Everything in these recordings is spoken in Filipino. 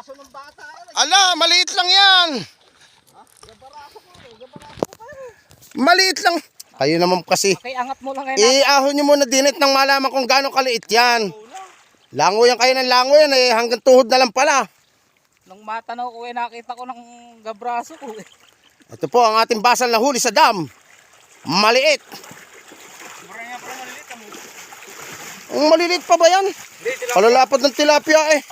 braso ng bata. Ala, maliit lang yan. Gabaraso ko pa. Maliit lang. Kayo naman kasi. Okay, angat mo lang ngayon. Iahon nyo muna dinit nang malaman kung gaano kaliit yan. Lango yan kayo ng lango yan eh. Hanggang tuhod na lang pala. Nung matanaw ko nakita ko ng gabraso ko Ito po ang ating basal na huli sa dam. Maliit. Ang maliliit pa ba yan? Palalapad ng tilapia eh.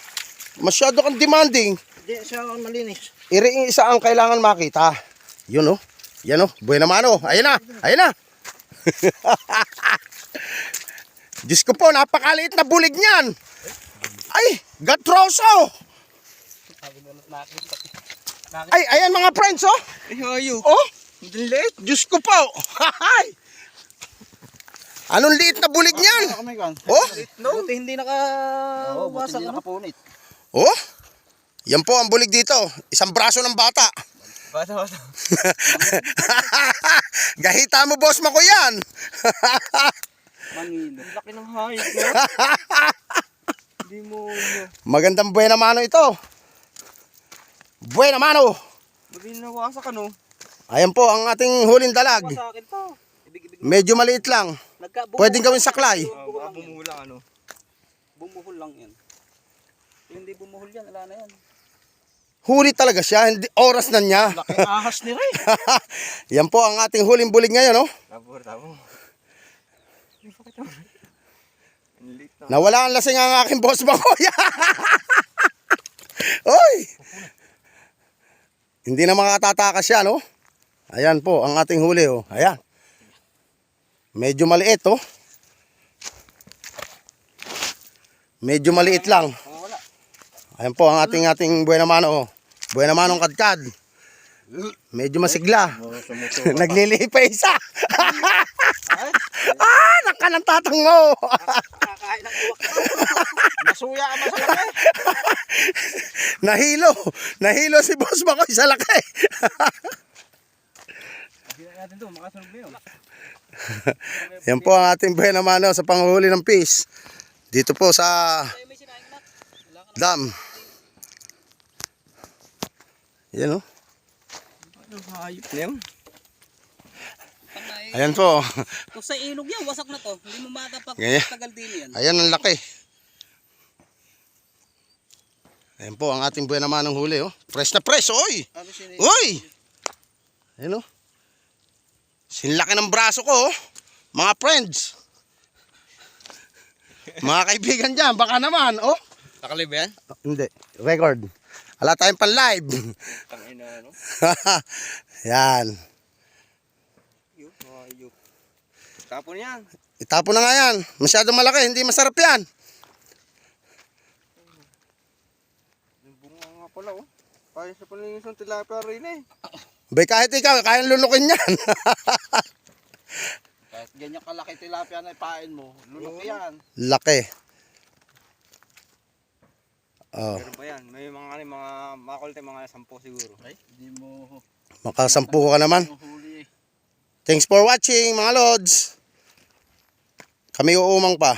Masyado kang demanding. Hindi siya malinis. Iriing isa ang kailangan makita. Yun oh. Yan oh. Buena mano. Ayan na. Ayan na. Diyos ko po, napakaliit na bulig niyan. Ay, gatroso. Ay, ayan mga friends oh. Ayun. Oh. Liit. Diyos ko po. Hay. Anong liit na bulig niyan? Oh. No, buti hindi nakawasak. Nakapunit. Oh. Yan po ang bulig dito. Isang braso ng bata. Bata. Gahita mo boss mo ko yan. Manino. Laki ng hayop no? Hindi mo. Magandang buena mano ito. Buena mano. Hindi nawasak ano? Ayan po ang ating huling dalag. Wasakin to. Medyo maliit lang. Pwedeng gawin saklay. Bumuhol lang ano? Bumuhol lang yan. Hindi bumuhol yan, ala na yan. Huli talaga siya, hindi oras na niya. Laki ahas ni Ray. Yan po ang ating huling bulig ngayon, oh. Tabo. Nawala ang lasing ang aking boss Makoy. Oy! Hindi na makatatakas yan, oh. Ayan po ang ating huli, oh. Ayan. Medyo maliit, oh. Medyo maliit lang. Ayan po ang ating buena mano, oh. Buena manong kadkad. Medyo masigla. Naglilihi pa isa. Nakalang tatang mo. Kakain ng uwak. Nasuya ka ba sa laki? Nahilo si boss Makoy sa laki. Hindi natin to, makasunod na yun. Yan po ang ating buena mano sa panghuli ng fish. Dito po sa dam. Yan oh. Hayop na yun. Ayan po. Kung sa ilog yan, wasak na to. Hindi mo matapag Ganyan. tagal din yan. Ayan ang laki. Ayan po ang ating buena manong huli oh. Fresh na fresh, oy. Oy. Ayan oh. Sinlaki ng braso ko oh. Mga friends. Mga kaibigan dyan, baka naman oh. Nakalib yan? Hindi, record. Wala tayong pan live. Tangina ano? Yan. Hayop. Tapon yan. Itapon na nga yan. Masyadong malaki, hindi masarap yan. Yung bunga nga pala oh. Kaya sa panlinis ng tilapia rin eh. Bay, kahit ikaw, kayang lunukin yan. Kahit ganyan kalaki tilapia na ipain mo, lunok yan. Laki. Oh, Meron pa yan. May mga makulit mga 10 siguro. Ay, hindi mo makasampu ka naman. huli. Thanks for watching mga lods. Kami uumang pa.